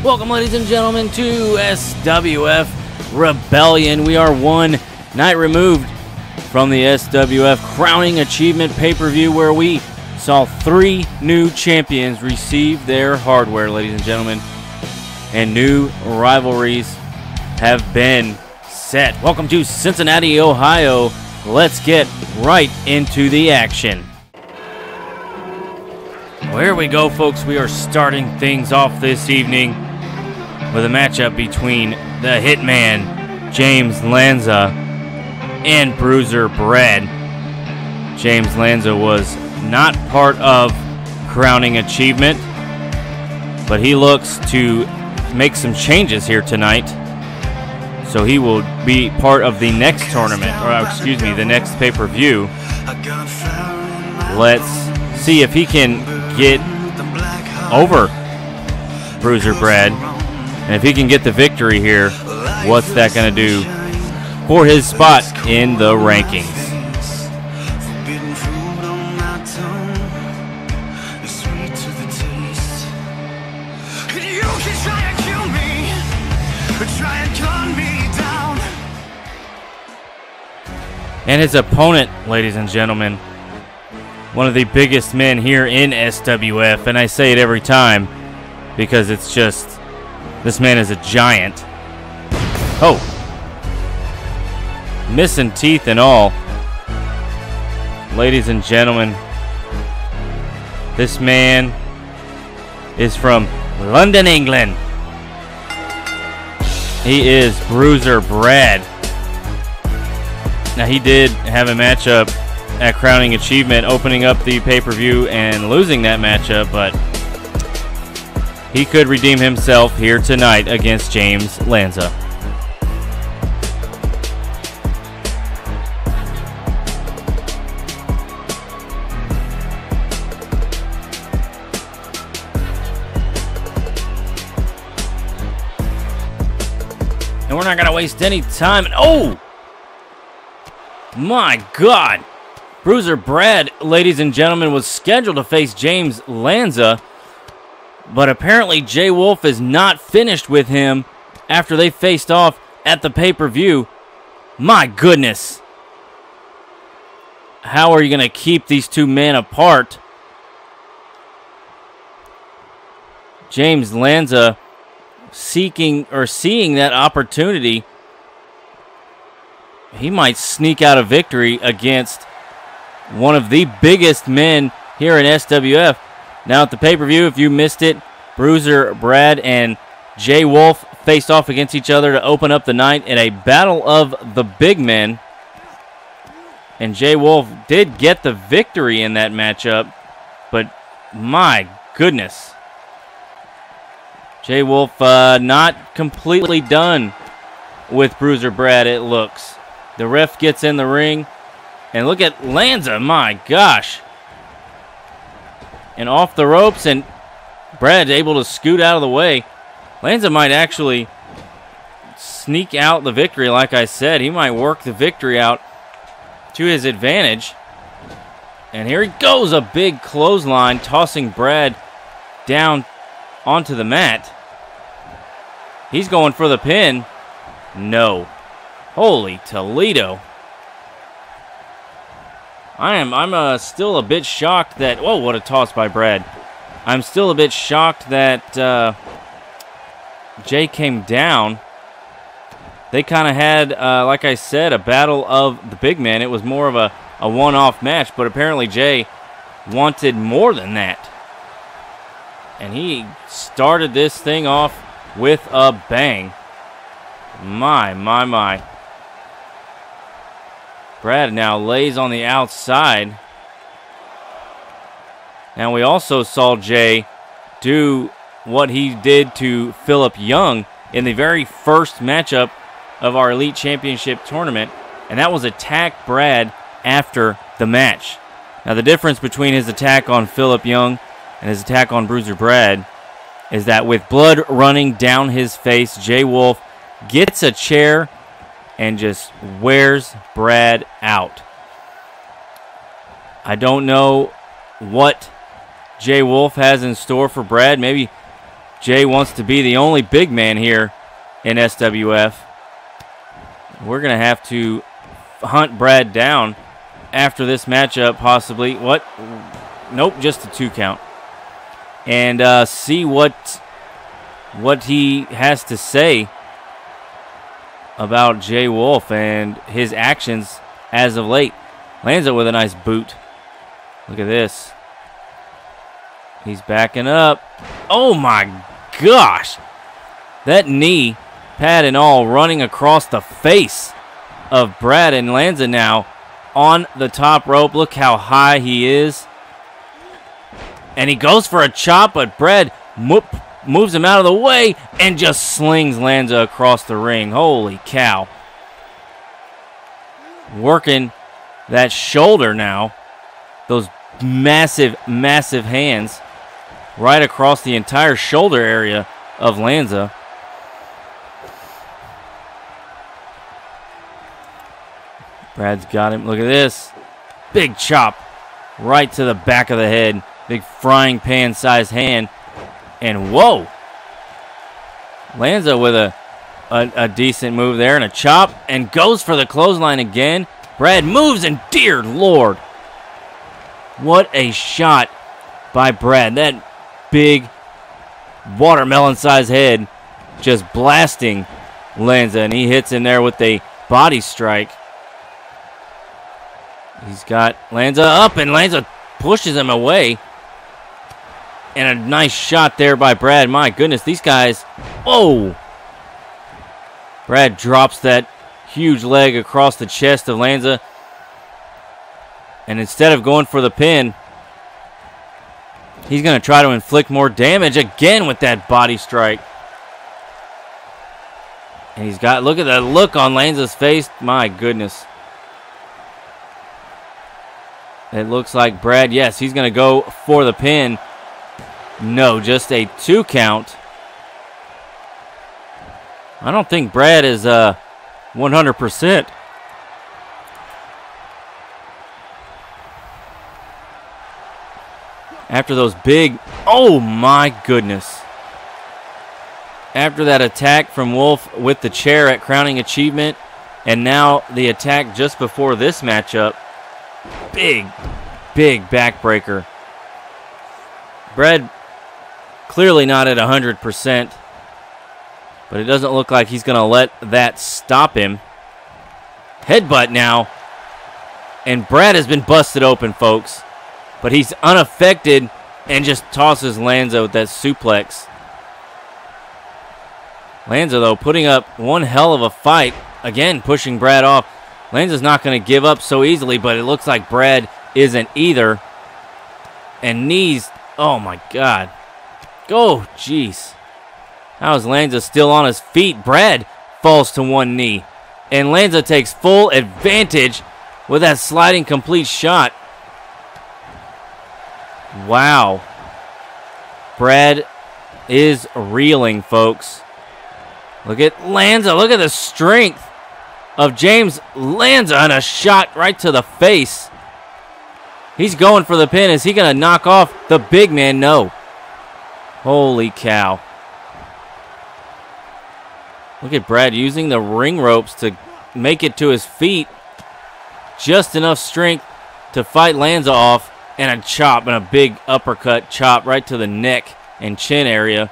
Welcome, ladies and gentlemen, to SWF Rebellion. We are one night removed from the SWF Crowning Achievement pay-per-view, where we saw 3 new champions receive their hardware, ladies and gentlemen, and new rivalries have been set. Welcome to Cincinnati, Ohio. Let's get right into the action. Well, here we go, folks. We are starting things off this evening with a matchup between the Hitman, James Lanza, and Bruiser Bred. James Lanza was not part of Crowning Achievement, but he looks to make some changes here tonight. So he will be part of the next tournament, or excuse me, the next pay-per-view. Let's see if he can get over Bruiser Bred. And if he can get the victory here, what's that going to do for his spot in the rankings? And his opponent, ladies and gentlemen, one of the biggest men here in SWF, and I say it every time because it's just, this man is a giant. Oh, missing teeth and all. Ladies and gentlemen, this man is from London, England. He is Bruiser Bred. Now, he did have a matchup at Crowning Achievement, opening up the pay-per-view and losing that matchup, but he could redeem himself here tonight against James Lanza. And we're not going to waste any time. Oh! My God! Bruiser Bred, ladies and gentlemen, was scheduled to face James Lanza, but apparently Jay Wolf is not finished with him after they faced off at the pay-per-view. My goodness! How are you going to keep these two men apart? James Lanza seeing that opportunity. He might sneak out a victory against one of the biggest men here in SWF. Now at the pay-per-view, if you missed it, Bruiser Bred and Jay Wolf faced off against each other to open up the night in a battle of the big men. And Jay Wolf did get the victory in that matchup, but my goodness. Jay Wolf not completely done with Bruiser Bred, it looks. The ref gets in the ring, and look at Lanza, my gosh. And off the ropes, and Bred's able to scoot out of the way. Lanza might actually sneak out the victory, like I said. He might work the victory out to his advantage. And here he goes, a big clothesline, tossing Bred down onto the mat. He's going for the pin. No. Holy Toledo. I'm still a bit shocked that... Whoa, what a toss by Bred. I'm still a bit shocked that Jay came down. They kind of had, like I said, a battle of the big men. It was more of a one-off match, but apparently Jay wanted more than that. And he started this thing off with a bang. My, my, my. Bred now lays on the outside. And we also saw Jay do what he did to Philip Young in the very first matchup of our Elite Championship tournament, and that was attack Bred after the match. Now the difference between his attack on Philip Young and his attack on Bruiser Bred is that with blood running down his face, Jay Wolf gets a chair and just wears Brad out. I don't know what Jay Wolf has in store for Brad. Maybe Jay wants to be the only big man here in SWF. We're going to have to hunt Brad down after this matchup, possibly. What? Nope, just a 2 count. And see what he has to say about Jay Wolf and his actions as of late. Lands it with a nice boot. Look at this. He's backing up. Oh my gosh. That knee, pad and all, running across the face of Brad, and Lanza now on the top rope. Look how high he is. And he goes for a chop, but Brad moves him out of the way and just slings Lanza across the ring. Holy cow. Working that shoulder now. Those massive, massive hands right across the entire shoulder area of Lanza. Brad's got him. Look at this. Big chop right to the back of the head. Big frying pan sized hand. And whoa. Lanza with a decent move there and a chop, and goes for the clothesline again. Brad moves, and dear Lord. What a shot by Brad. That big watermelon sized head just blasting Lanza, and he hits him there with a body strike. He's got Lanza up, and Lanza pushes him away. And a nice shot there by Brad. My goodness, these guys. Oh! Brad drops that huge leg across the chest of Lanza. And instead of going for the pin, he's going to try to inflict more damage again with that body strike. And he's got, look at the look on Lanza's face. My goodness. It looks like Brad, yes, he's going to go for the pin. No, just a 2 count. I don't think Brad is 100%. After those big, oh my goodness. After that attack from Wolf with the chair at Crowning Achievement, and now the attack just before this matchup. Big, big backbreaker. Brad clearly not at 100%, but it doesn't look like he's going to let that stop him. Headbutt now, and Brad has been busted open, folks, but he's unaffected and just tosses Lanza with that suplex. Lanza, though, putting up one hell of a fight, again pushing Brad off. Lanza's not going to give up so easily, but it looks like Brad isn't either. And knees, oh my God. Oh, jeez. How is Lanza still on his feet? Brad falls to one knee. And Lanza takes full advantage with that sliding complete shot. Wow. Brad is reeling, folks. Look at Lanza. Look at the strength of James Lanza, and a shot right to the face. He's going for the pin. Is he going to knock off the big man? No. Holy cow. Look at Brad using the ring ropes to make it to his feet. Just enough strength to fight Lanza off, and a chop, and a big uppercut chop right to the neck and chin area.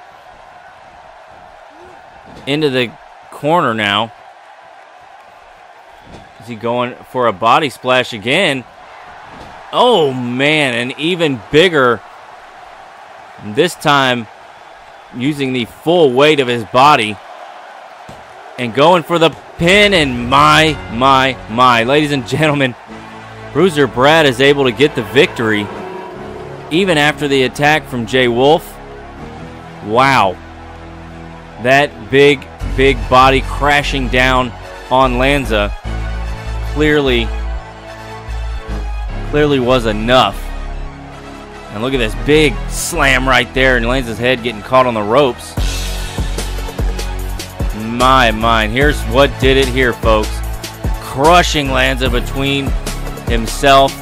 Into the corner now. Is he going for a body splash again? Oh, man, and even bigger. This time, using the full weight of his body. And going for the pin, and my. Ladies and gentlemen, Bruiser Brad is able to get the victory. Even after the attack from Jay Wolf. Wow. That big body crashing down on Lanza clearly was enough. And look at this big slam right there, and Lanza's head getting caught on the ropes. My. Here's what did it here, folks. crushing lands in between himself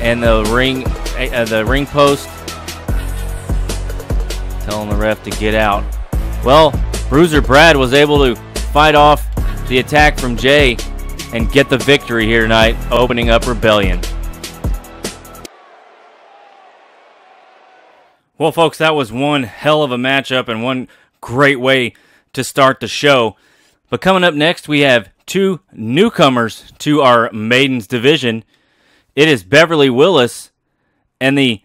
and the ring post, telling the ref to get out. Well, Bruiser Brad was able to fight off the attack from Jay and get the victory here tonight, opening up Rebellion. Well, folks, that was one hell of a matchup and one great way to start the show. But coming up next, we have two newcomers to our Maidens division. It is Beverly Willis and the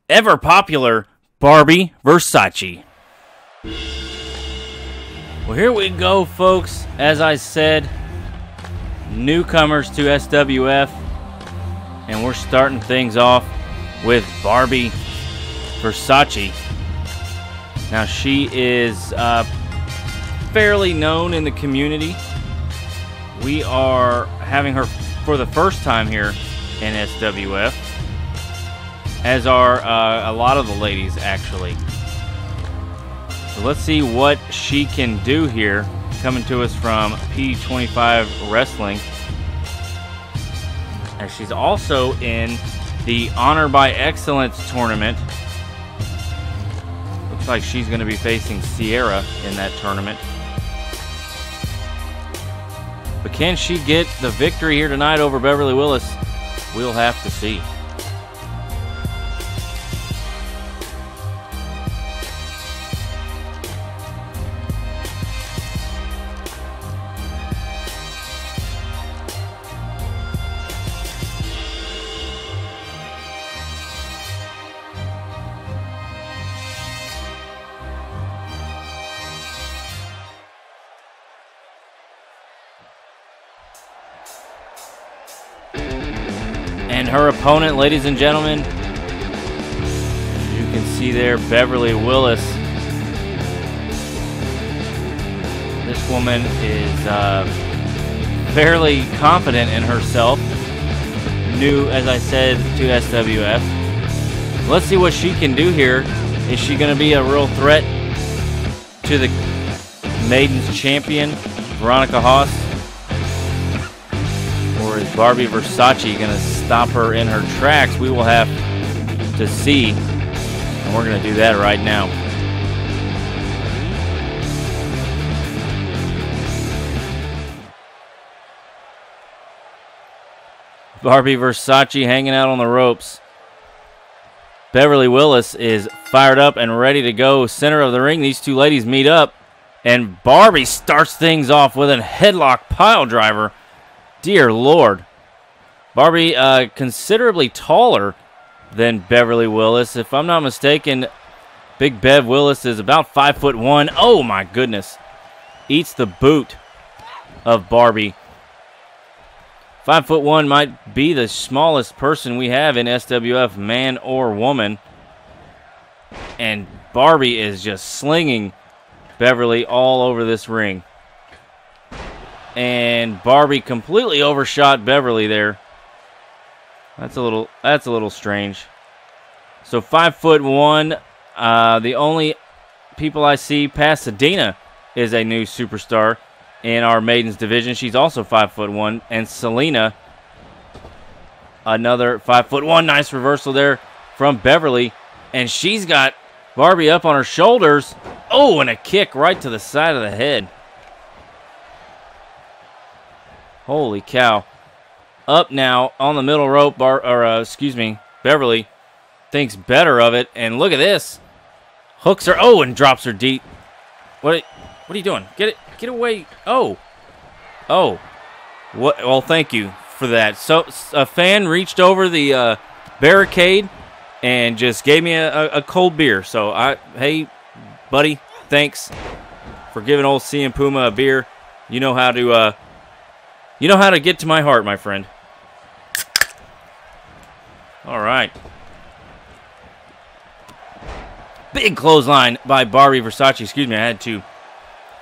ever-popular Barbie Versace. Well, here we go, folks. As I said, newcomers to SWF, and we're starting things off with Barbie Versace. Now, she is fairly known in the community. We are having her for the first time here in SWF, as are a lot of the ladies, actually. So let's see what she can do here. Coming to us from P25 Wrestling, and she's also in the Honor by Excellence tournament. Looks like she's going to be facing Sierra in that tournament. But can she get the victory here tonight over Beverly Willis? We'll have to see. And her opponent, ladies and gentlemen, you can see there, Beverly Willis. This woman is fairly confident in herself. New, as I said, to SWF. Let's see what she can do here. Is she going to be a real threat to the Maidens champion, Veronica Haas? Or is Barbie Versace going to stop her in her tracks? We will have to see. And we're going to do that right now. Barbie Versace hanging out on the ropes. Beverly Willis is fired up and ready to go. Center of the ring, these two ladies meet up. And Barbie starts things off with a headlock pile driver. Dear Lord. Barbie, considerably taller than Beverly Willis. If I'm not mistaken, Big Bev Willis is about 5'1". Oh my goodness. Eats the boot of Barbie. 5'1" might be the smallest person we have in SWF, man or woman. And Barbie is just slinging Beverly all over this ring. And Barbie completely overshot Beverly there. That's a little strange. So 5'1". The only people I see, Pasadena is a new superstar in our Maidens division. She's also 5'1". And Selena, another 5'1". Nice reversal there from Beverly. And she's got Barbie up on her shoulders. Oh, and a kick right to the side of the head. Holy cow. Up now on the middle rope, Beverly thinks better of it. And look at this. Hooks her. Oh, and drops her deep. What are you doing? Get away. Oh. What? Well, thank you for that. So a fan reached over the barricade and just gave me a cold beer. So hey, buddy, thanks for giving old CM Puma a beer. You know how to get to my heart, my friend. All right. Big clothesline by Barbie Versace. Excuse me, I had to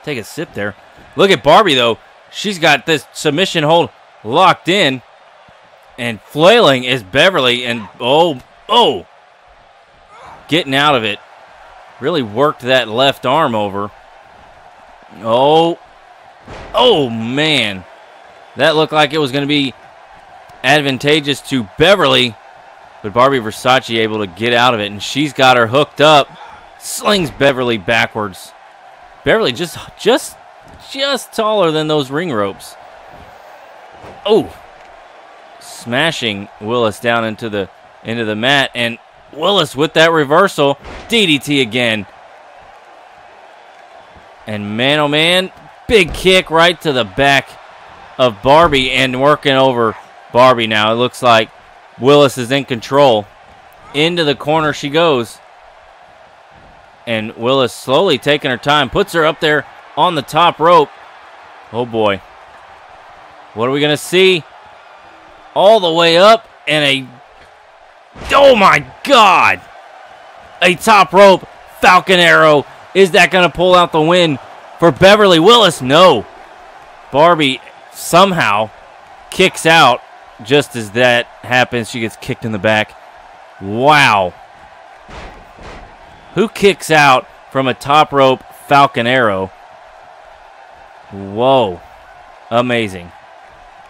take a sip there. Look at Barbie, though. She's got this submission hold locked in. And flailing is Beverly. And, oh. Getting out of it. Really worked that left arm over. Oh, man. That looked like it was going to be advantageous to Beverly, but Barbie Versace able to get out of it, and she's got her hooked up. Slings Beverly backwards. Beverly just taller than those ring ropes. Oh, smashing Willis down into the mat, and Willis with that reversal. DDT again. And man, oh man, big kick right to the back of Barbie, and working over Barbie now. It looks like Willis is in control. Into the corner she goes. And Willis slowly taking her time, puts her up there on the top rope. Oh boy. What are we going to see? All the way up, and oh my God! A top rope Falcon Arrow. Is that going to pull out the win for Beverly Willis? No. Barbie somehow kicks out just as that happens. She gets kicked in the back. Wow. Who kicks out from a top rope Falcon Arrow? Whoa. Amazing.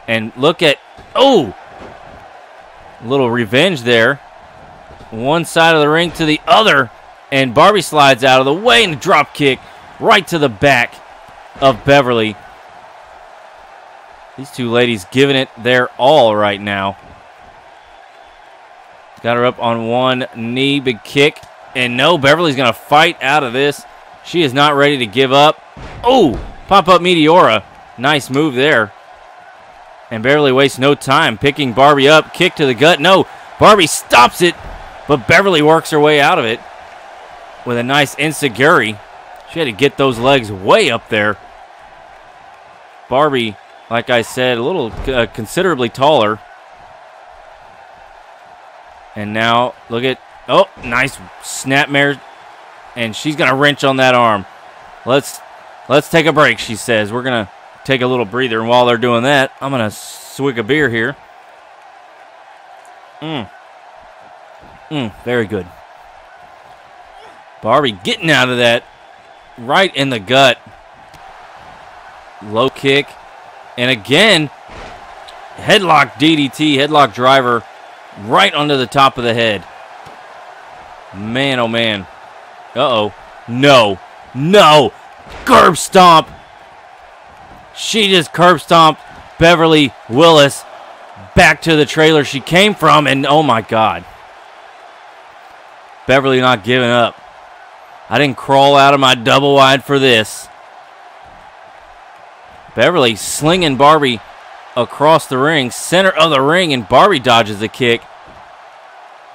And look at, oh, a little revenge there. One side of the ring to the other, and Barbie slides out of the way, and a drop kick right to the back of Beverly. These two ladies giving it their all right now. Got her up on one knee, big kick. And no, Beverly's going to fight out of this. She is not ready to give up. Oh, pop-up Meteora. Nice move there. And Beverly wastes no time picking Barbie up. Kick to the gut. No, Barbie stops it, but Beverly works her way out of it with a nice enziguri. She had to get those legs way up there. Barbie, like I said, a little considerably taller. And now, look at, oh, nice snapmare. And she's going to wrench on that arm. Let's take a break, she says. We're going to take a little breather. And while they're doing that, I'm going to swig a beer here. Very good. Barbie getting out of that right in the gut. Low kick. And again, headlock DDT, headlock driver right onto the top of the head. Man, oh man. Uh-oh. No. No. Curb stomp. She just curb stomped Beverly Willis back to the trailer she came from, and oh my God. Beverly not giving up. I didn't crawl out of my double wide for this. Beverly slinging Barbie across the ring, center of the ring, and Barbie dodges the kick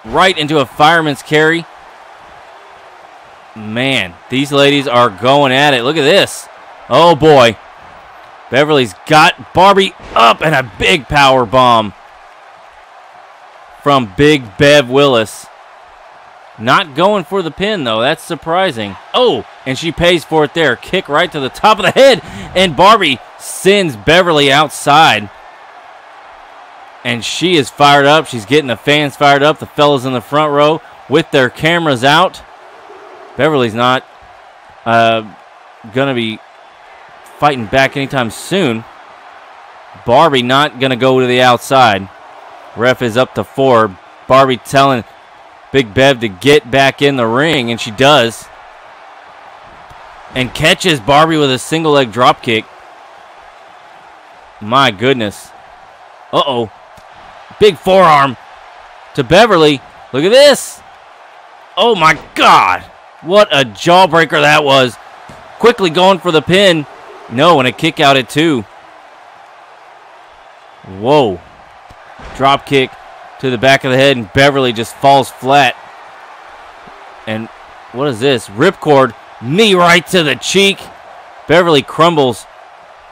right into a fireman's carry. Man, these ladies are going at it. Look at this. Oh boy. Beverly's got Barbie up, and a big power bomb from Big Bev Willis. Not going for the pin, though. That's surprising. Oh, and she pays for it there. Kick right to the top of the head, and Barbie sends Beverly outside. And she is fired up. She's getting the fans fired up. The fellas in the front row with their cameras out. Beverly's not going to be fighting back anytime soon. Barbie not going to go to the outside. Ref is up to 4. Barbie telling Big Bev to get back in the ring, and she does. And catches Barbie with a single leg drop kick. My goodness. Uh-oh. Big forearm to Beverly. Look at this. Oh my God. What a jawbreaker that was. Quickly going for the pin. No, and a kick out at 2. Whoa. Drop kick to the back of the head, and Beverly just falls flat. And what is this? Ripcord, knee right to the cheek. Beverly crumbles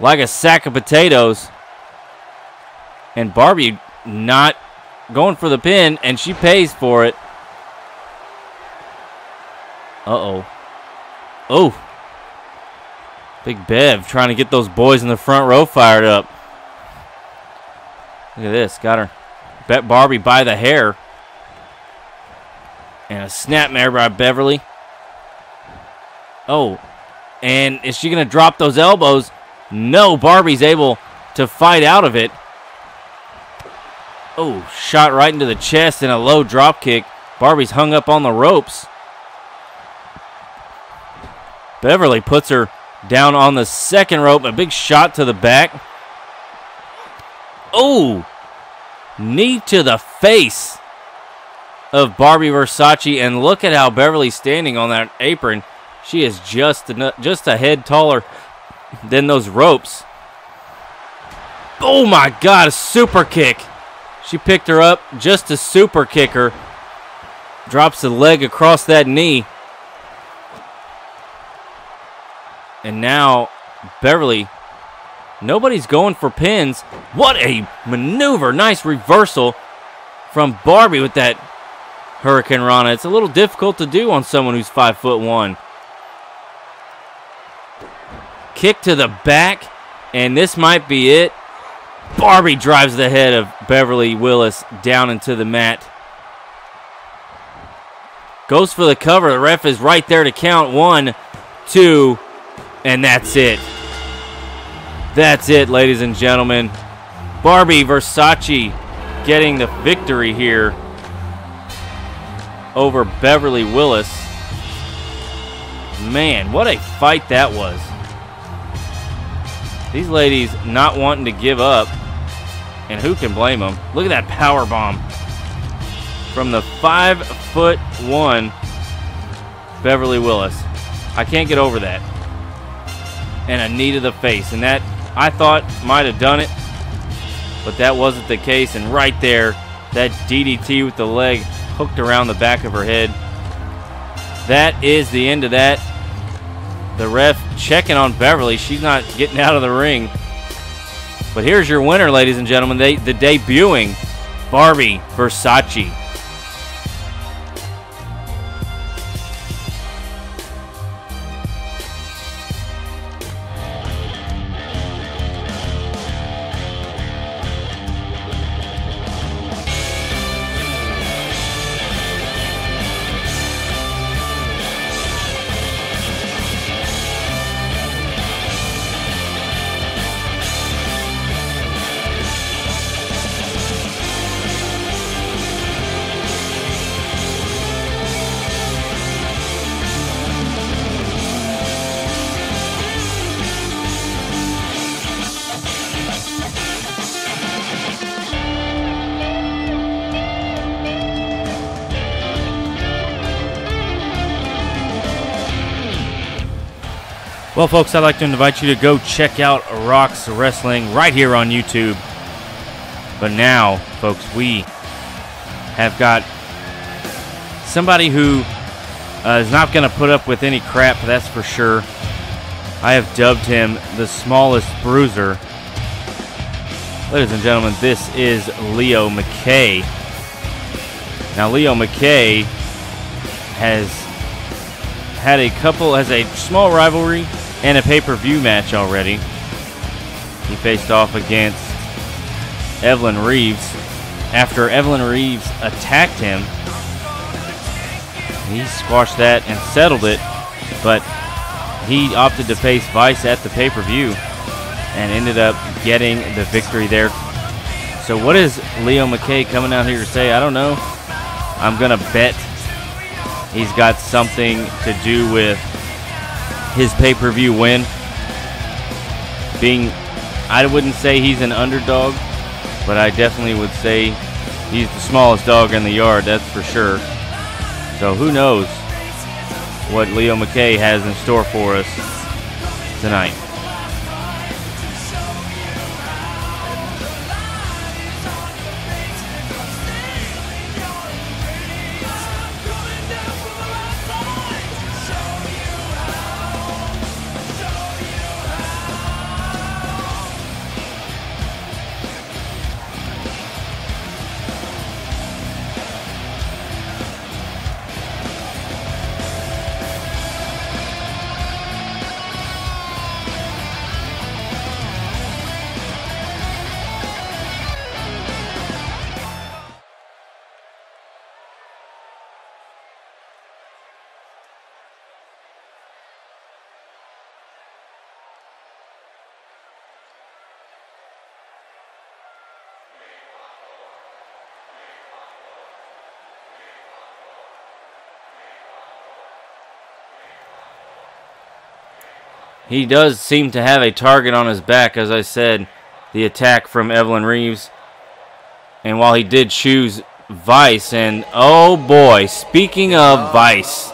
like a sack of potatoes. And Barbie not going for the pin, and she pays for it. Uh-oh. Oh. Big Bev trying to get those boys in the front row fired up. Look at this. Got her. Bet Barbie by the hair. And a snapmare by Beverly. Oh. And is she going to drop those elbows? No. Barbie's able to fight out of it. Oh, shot right into the chest and a low drop kick. Barbie's hung up on the ropes. Beverly puts her down on the second rope. A big shot to the back. Oh, knee to the face of Barbie Versace. And look at how Beverly's standing on that apron. She is just a head taller than those ropes. Oh my God, a super kick. She picked her up just to super kick her. Drops the leg across that knee. And now Beverly, nobody's going for pins. What a maneuver. Nice reversal from Barbie with that Hurricane Rana. It's a little difficult to do on someone who's 5'1". Kick to the back, and this might be it. Barbie drives the head of Beverly Willis down into the mat. Goes for the cover. The ref is right there to count. 1, 2, and that's it. That's it, ladies and gentlemen. Barbie Versace getting the victory here over Beverly Willis. Man, what a fight that was. These ladies not wanting to give up, and who can blame them? Look at that power bomb from the 5'1" Beverly Willis. I can't get over that. And a knee to the face, and that I thought might have done it, but that wasn't the case. And right there, that DDT with the leg hooked around the back of her head. That is the end of that. The ref checking on Beverly. She's not getting out of the ring. But here's your winner, ladies and gentlemen. The debuting Barbie Versace. Well, folks, I'd like to invite you to go check out Rocks Wrestling right here on YouTube. But now, folks, we have got somebody who is not going to put up with any crap, that's for sure. I have dubbed him the smallest bruiser. Ladies and gentlemen, this is Leo McKay. Now, Leo McKay has a small rivalry and a pay-per-view match already. He faced off against Evelyn Reeves. After Evelyn Reeves attacked him, he squashed that and settled it, but he opted to face Vice at the pay-per-view and ended up getting the victory there. So what is Leo McKay coming out here to say? I don't know. I'm going to bet he's got something to do with his pay-per-view win. I wouldn't say he's an underdog, but I definitely would say he's the smallest dog in the yard, that's for sure. So who knows what Leo McKay has in store for us tonight. He does seem to have a target on his back, as I said, the attack from Evelyn Reeves. And while he did choose Vice, and oh boy, speaking of Vice,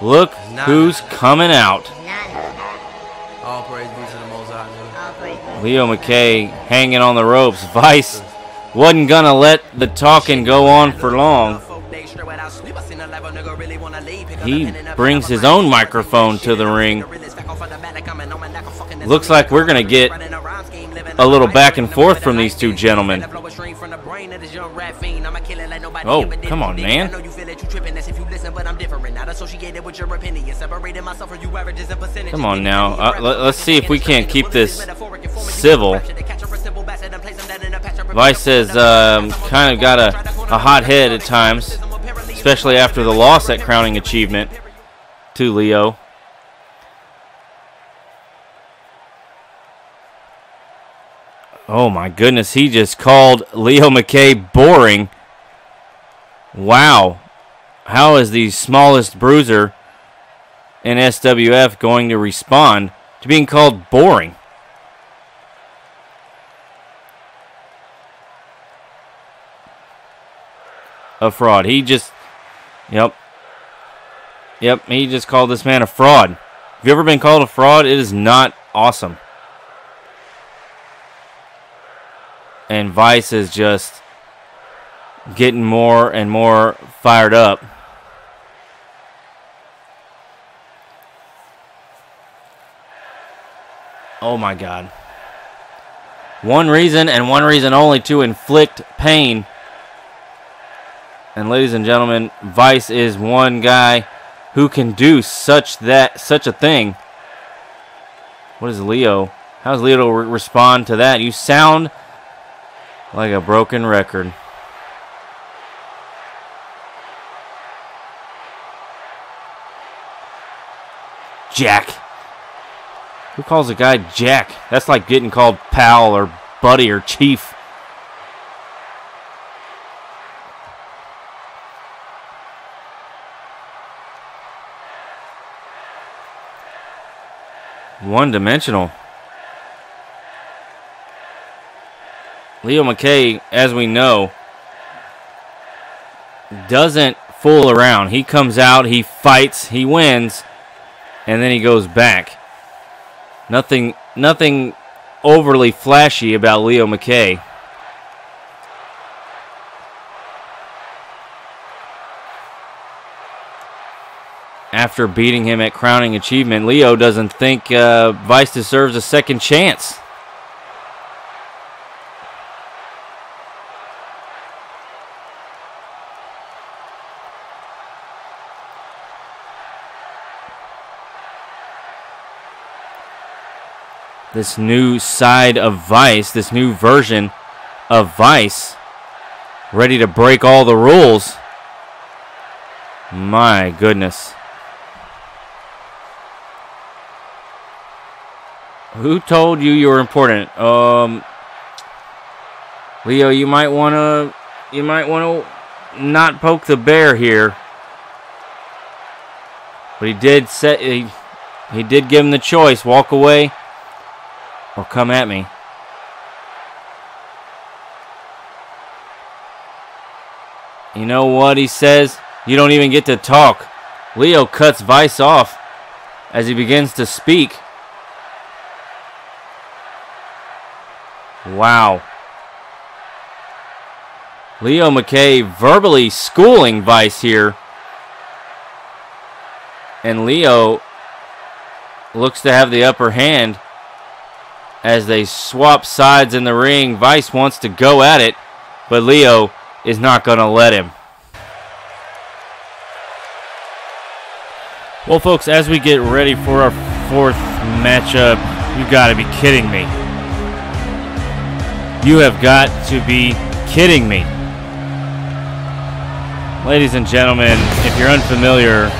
look who's coming out. Leo McKay hanging on the ropes. Vice wasn't gonna let the talking go on for long. He brings his own microphone to the ring. Looks like we're gonna get a little back and forth from these two gentlemen. Oh, come on, man. Come on now. Let's see if we can't keep this civil. Vice has kind of got a hot head at times, especially after the loss at Crowning Achievement to Leo. Oh my goodness, he just called Leo McKay boring. Wow. How is the smallest bruiser in SWF going to respond to being called boring? A fraud. He just, yep, he just called this man a fraud. Have you ever been called a fraud? It is not awesome. And Vice is just getting more and more fired up. Oh my God. One reason and one reason only: to inflict pain. And ladies and gentlemen, Vice is one guy who can do such a thing. What is Leo? How does Leo respond to that? You sound like a broken record. Jack. Who calls a guy Jack? That's like getting called pal or buddy or chief. One-dimensional. Leo McKay, as we know, doesn't fool around. He comes out, he fights, he wins, and then he goes back. Nothing overly flashy about Leo McKay. After beating him at Crowning Achievement, Leo doesn't think Vice deserves a second chance. This new side of Vice, this new version of Vice, ready to break all the rules. My goodness. Who told you you were important? Leo, you might wanna not poke the bear here. But he did give him the choice: walk away or come at me. You know what he says? You don't even get to talk. Leo cuts Vice off as he begins to speak. Wow. Leo McKay verbally schooling Vice here. And Leo looks to have the upper hand as they swap sides in the ring. Vice wants to go at it, but Leo is not going to let him. Well, folks, as we get ready for our fourth matchup, you got to be kidding me. You have got to be kidding me. Ladies and gentlemen, if you're unfamiliar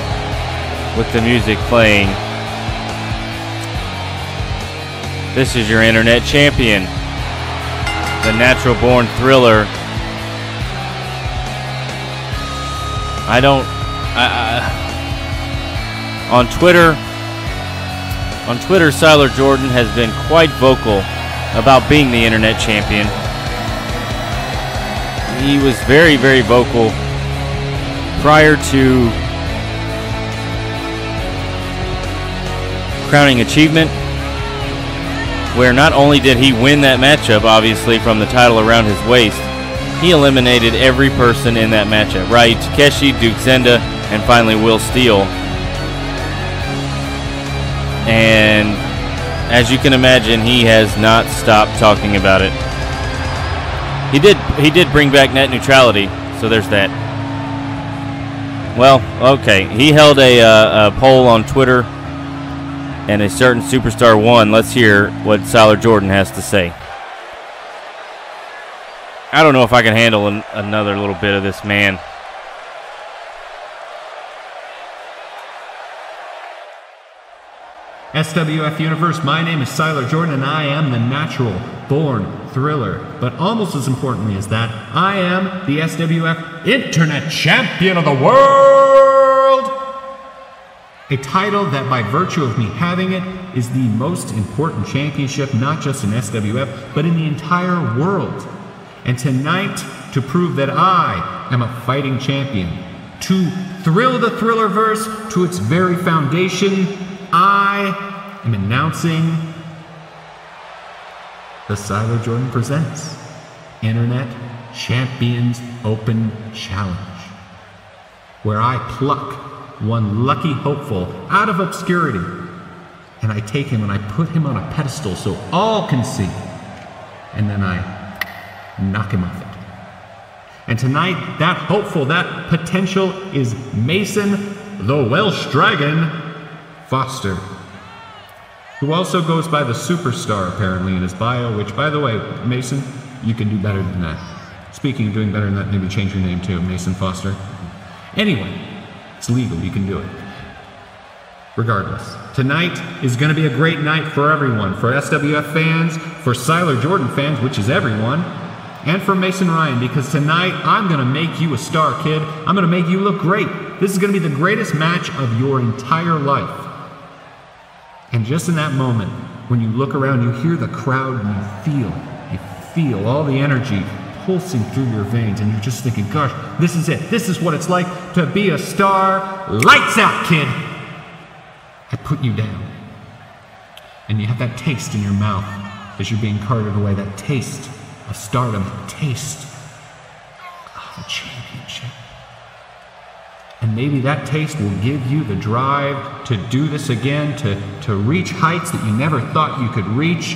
with the music playing, this is your internet champion, the natural born thriller. On Twitter, On Twitter, Sylar Jordan has been quite vocal about being the internet champion. He was very, very vocal prior to Crowning Achievement, where not only did he win that matchup, obviously, from the title around his waist, he eliminated every person in that matchup. Ryu Takeshi, Duke Zenda, and finally Will Steele. And as you can imagine, he has not stopped talking about it. He did bring back net neutrality, so there's that. Well, okay. He held a poll on Twitter, and a certain superstar won. Let's hear what Syler Jordan has to say. I don't know if I can handle another little bit of this man. SWF Universe, my name is Sylar Jordan, and I am the natural born thriller. But almost as importantly as that, I am the SWF Internet Champion of the World! A title that, by virtue of me having it, is the most important championship, not just in SWF, but in the entire world. And tonight, to prove that I am a fighting champion, to thrill the Thrillerverse to its very foundation, I am announcing the Syler Jordan Presents Internet Champions Open Challenge, where I pluck one lucky hopeful out of obscurity, and I take him and I put him on a pedestal so all can see, and then I knock him off it. And tonight, that hopeful, that potential is Mason the Welsh Dragon Foster, who also goes by the Superstar apparently in his bio, which, by the way, Mason, you can do better than that. Speaking of doing better than that, maybe change your name to Mason Foster. Anyway, it's legal, you can do it. Regardless, tonight is going to be a great night for everyone, for SWF fans, for Syler Jordan fans, which is everyone, and for Mason Ryan, because tonight I'm going to make you a star, kid. I'm going to make you look great. This is going to be the greatest match of your entire life. And just in that moment, when you look around, you hear the crowd and you feel all the energy pulsing through your veins, and you're just thinking, gosh, this is it. This is what it's like to be a star. Lights out, kid! I put you down. And you have that taste in your mouth as you're being carted away, that taste of stardom, that taste of a championship. And maybe that taste will give you the drive to do this again, to reach heights that you never thought you could reach.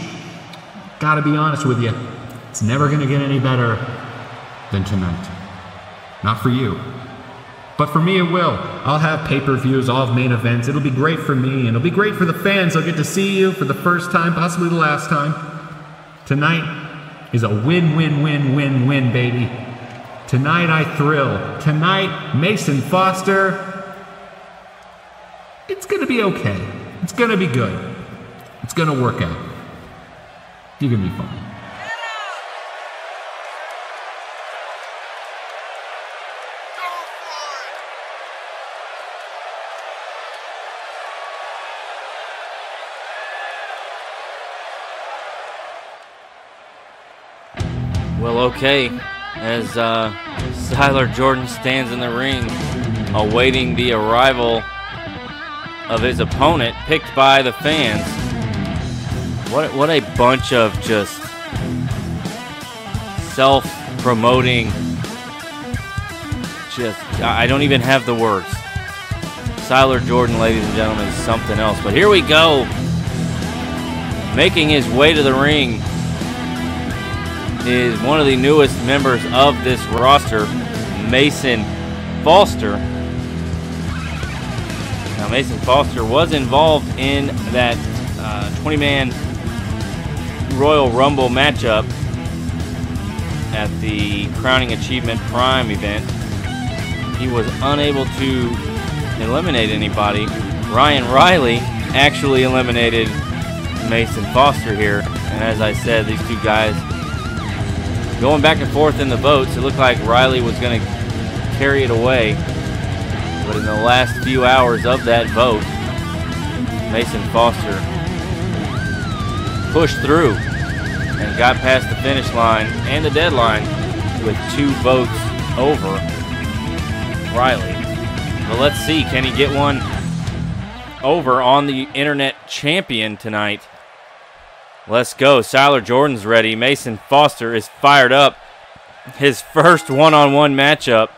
Gotta be honest with you, it's never gonna get any better than tonight. Not for you. But for me it will. I'll have pay-per-views, I'll have main events. It'll be great for me, and it'll be great for the fans. I'll get to see you for the first time, possibly the last time. Tonight is a win-win-win-win-win, baby. Tonight I thrill. Tonight, Mason Foster, it's gonna be okay. It's gonna be good. It's gonna work out. You're gonna be fine. Well, okay. As Syler Jordan stands in the ring, awaiting the arrival of his opponent, picked by the fans. What a bunch of just self-promoting, I don't even have the words. Syler Jordan, ladies and gentlemen, is something else. But here we go. Making his way to the ring is one of the newest members of this roster, Mason Foster. Now, Mason Foster was involved in that 20-man Royal Rumble matchup at the Crowning Achievement Prime event. He was unable to eliminate anybody. Ryan Riley actually eliminated Mason Foster here. And as I said, these two guys going back and forth in the votes. It looked like Riley was going to carry it away. But in the last few hours of that vote, Mason Foster pushed through and got past the finish line and the deadline with 2 votes over Riley. But let's see, can he get one over on the internet champion tonight? Let's go. Siler Jordan's ready. Mason Foster is fired up. His first one-on-one matchup,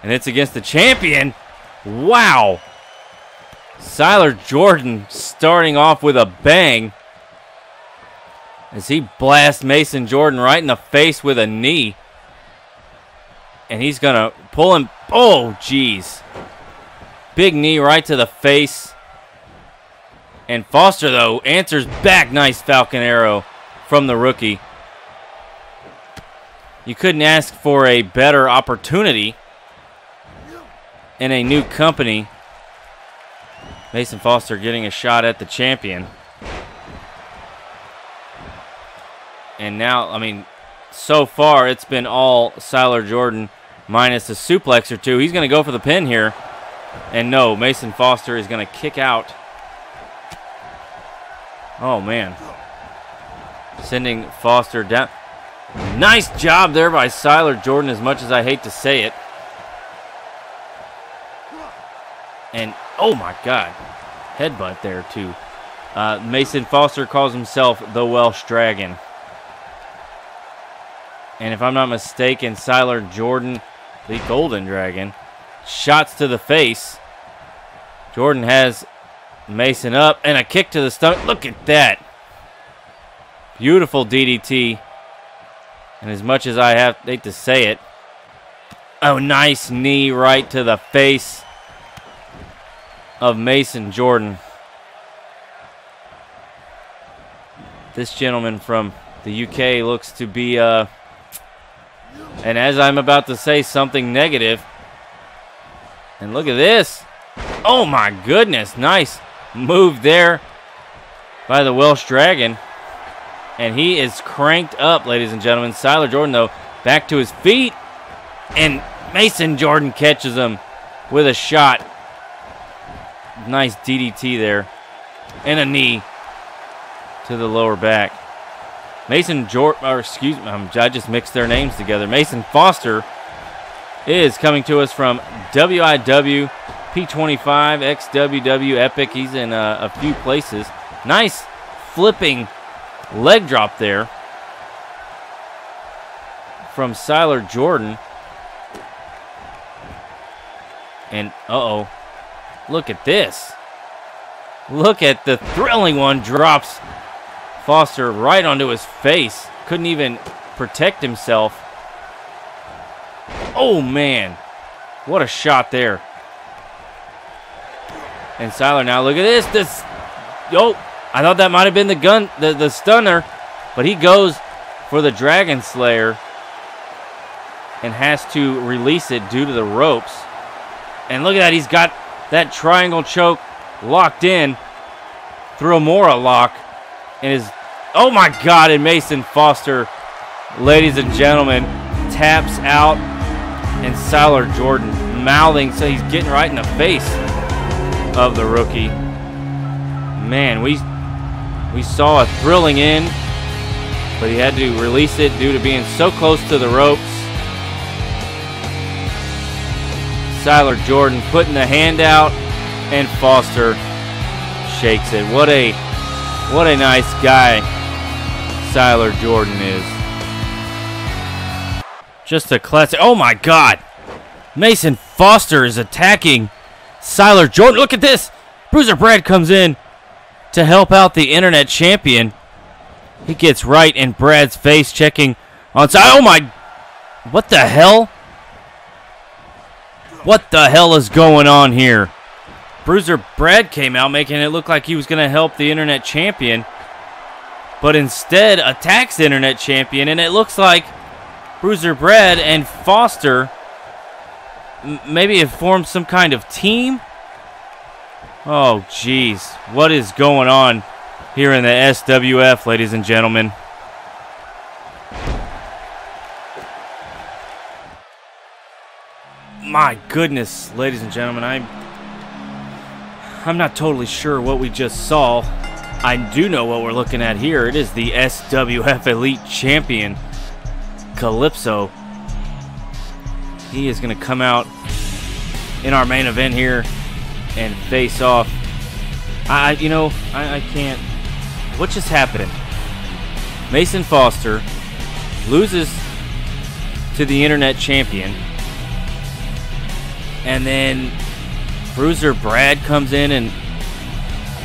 and it's against the champion. Wow. Siler Jordan starting off with a bang as he blasts Mason Jordan right in the face with a knee. And he's going to pull him. Oh, geez. Big knee right to the face. And Foster, though, answers back. Nice Falcon Arrow from the rookie. You couldn't ask for a better opportunity in a new company. Mason Foster getting a shot at the champion. And now, I mean, so far it's been all Siler Jordan minus a suplex or two. He's going to go for the pin here. And no, Mason Foster is going to kick out. Oh, man. Sending Foster down. Nice job there by Siler Jordan, as much as I hate to say it. And, oh my God, headbutt there too. Mason Foster calls himself the Welsh Dragon. And if I'm not mistaken, Siler Jordan, the Golden Dragon. Shots to the face. Jordan has Mason up, and a kick to the stomach. Look at that. Beautiful DDT. And as much as I hate to say it, oh, nice knee right to the face of Mason Jordan. This gentleman from the UK looks to be, and as I'm about to say, something negative. And look at this. Oh my goodness, nice move there by the Welsh Dragon. And he is cranked up, ladies and gentlemen. Siler Jordan, though, back to his feet. And Mason Jordan catches him with a shot. Nice DDT there. And a knee to the lower back. Mason Jordan, or excuse me, I just mixed their names together. Mason Foster is coming to us from WIW P25 XWW Epic. He's in a few places. Nice flipping leg drop there from Siler Jordan. And, uh-oh, look at this. Look at the thrilling one. Drops Foster right onto his face. Couldn't even protect himself. Oh, man. What a shot there. And Siler now, look at this. I thought that might have been the stunner, but he goes for the Dragon Slayer and has to release it due to the ropes. And look at that, he's got that triangle choke locked in through a Mora lock. And oh my God, and Mason Foster, ladies and gentlemen, taps out, and Siler Jordan mouthing, so he's getting right in the face of the rookie. Man, we saw a thrilling end, but he had to release it due to being so close to the ropes. Siler Jordan putting the hand out, and Foster shakes it. What a nice guy Siler Jordan is. Just a classic. Oh my God. Mason Foster is attacking Siler Jordan. Look at this. Bruiser Bred comes in to help out the internet champion. He gets right in Brad's face, checking on side. Oh my, what the hell? What the hell is going on here? Bruiser Bred came out making it look like he was going to help the internet champion, but instead attacks the internet champion, and it looks like Bruiser Bred and Foster maybe have formed some kind of team. Oh, geez. What is going on here in the SWF, ladies and gentlemen? My goodness, ladies and gentlemen, I'm not totally sure what we just saw. I do know what we're looking at here. It is the SWF Elite Champion, Calypso. He is going to come out in our main event here and face off. I can't. What just happened? Mason Foster loses to the Internet Champion, and then Bruiser Brad comes in and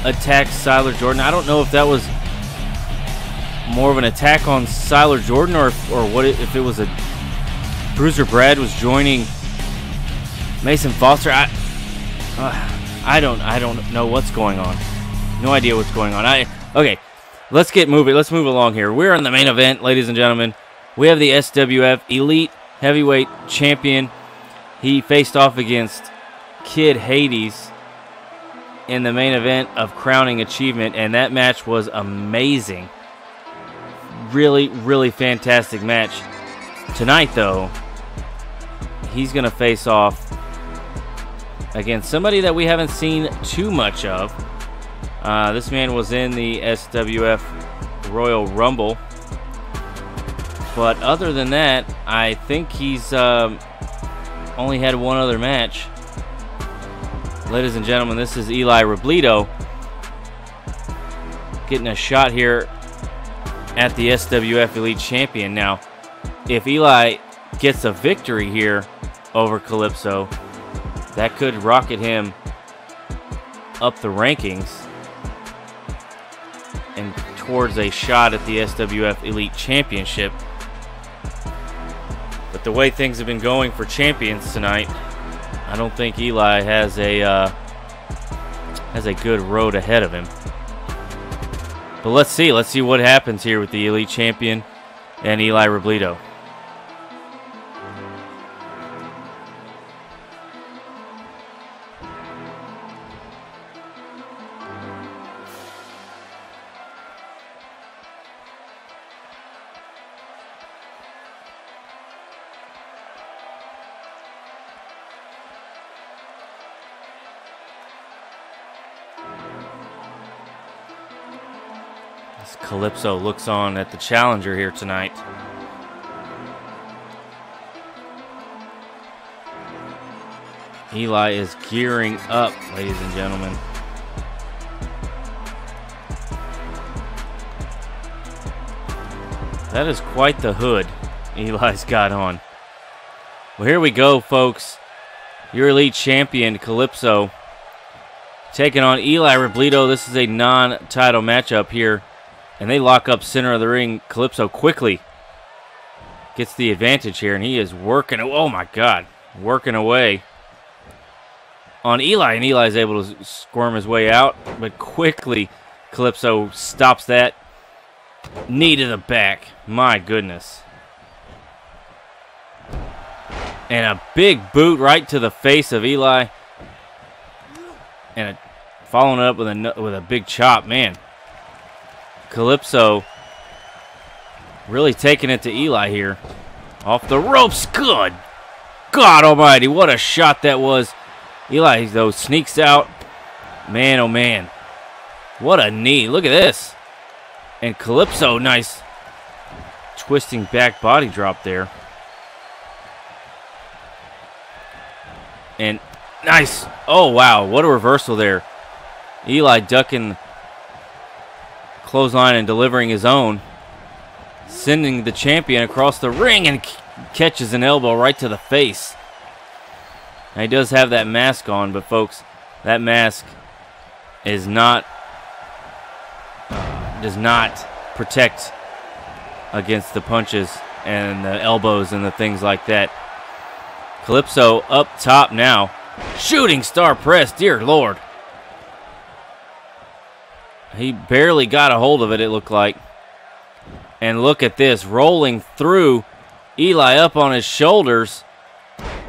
attacks Sylar Jordan. I don't know if that was more of an attack on Syler Jordan or what if it was a Bruiser Brad was joining Mason Foster. I don't know what's going on. No idea what's going on. Okay, let's get moving. Let's move along here. We're in the main event, ladies and gentlemen. We have the SWF Elite Heavyweight Champion. He faced off against Kid Hades in the main event of Crowning Achievement, and that match was amazing. Really, really fantastic match. Tonight, though, he's going to face off against somebody that we haven't seen too much of. This man was in the SWF Royal Rumble. But other than that, I think he's only had one other match. Ladies and gentlemen, this is Eli Robledo getting a shot here at the SWF Elite Champion. Now, if Eli gets a victory here over Calypso, that could rocket him up the rankings and towards a shot at the SWF Elite Championship. But the way things have been going for champions tonight, I don't think Eli has a good road ahead of him. But let's see what happens here with the Elite Champion and Eli Robledo. Calypso looks on at the challenger here tonight. Eli is gearing up, ladies and gentlemen. That is quite the hood Eli's got on. Well, here we go, folks. Your Elite Champion, Calypso, taking on Eli Robledo. This is a non-title matchup here. And they lock up center of the ring. Calypso quickly gets the advantage here, and he is working. Oh my God, working away on Eli, and Eli is able to squirm his way out, but quickly Calypso stops that. Knee to the back. My goodness. And a big boot right to the face of Eli, and following it up with a big chop. Man, Calypso really taking it to Eli here. Off the ropes. Good God almighty, what a shot that was. Eli, though, sneaks out. Man, oh man. What a knee. Look at this. And Calypso, nice twisting back body drop there. And nice. Oh, wow. What a reversal there. Eli ducking clothesline and delivering his own, sending the champion across the ring, and catches an elbow right to the face. Now, he does have that mask on, but folks, that mask is does not protect against the punches and the elbows and the things like that. Calypso up top now. Shooting star press, dear Lord. He barely got a hold of it, it looked like. And look at this, rolling through. Eli up on his shoulders.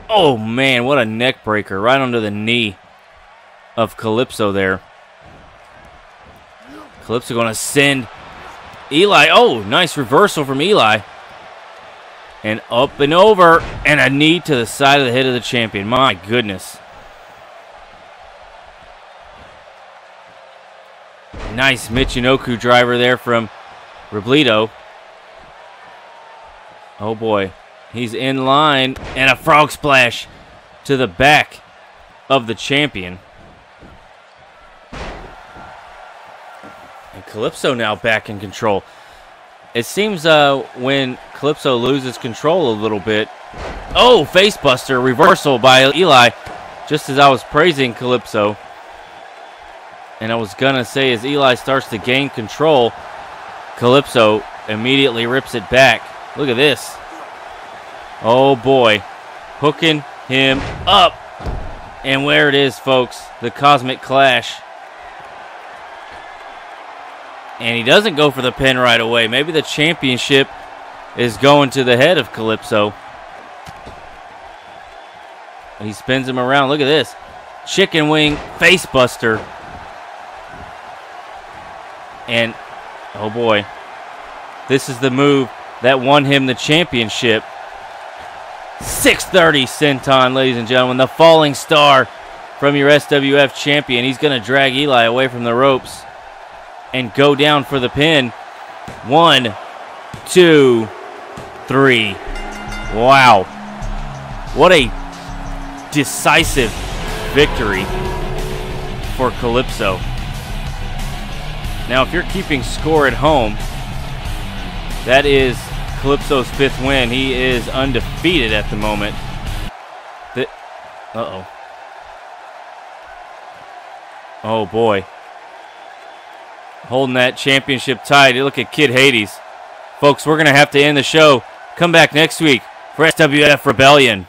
Oh, man, what a neck breaker. Right under the knee of Calypso there. Calypso going to send Eli. Oh, nice reversal from Eli. And up and over. And a knee to the side of the head of the champion. My goodness. Nice Michinoku driver there from Robledo. Oh boy. He's in line. And a frog splash to the back of the champion. And Calypso now back in control. It seems when Calypso loses control a little bit. Oh, facebuster. Reversal by Eli. Just as I was praising Calypso. And I was going to say, as Eli starts to gain control, Calypso immediately rips it back. Look at this. Oh, boy. Hooking him up. And where it is, folks, the Cosmic Clash. And he doesn't go for the pin right away. Maybe the championship is going to the head of Calypso. He spins him around. Look at this. Chicken wing facebuster. And, oh boy, this is the move that won him the championship. 630 senton, ladies and gentlemen. The falling star from your SWF champion. He's going to drag Eli away from the ropes and go down for the pin. 1, 2, 3. Wow. What a decisive victory for Calypso. Now, if you're keeping score at home, that is Calypso's 5th win. He is undefeated at the moment. Uh-oh. Oh, boy. Holding that championship tight. Look at Kid Hades. Folks, we're going to have to end the show. Come back next week for SWF Rebellion.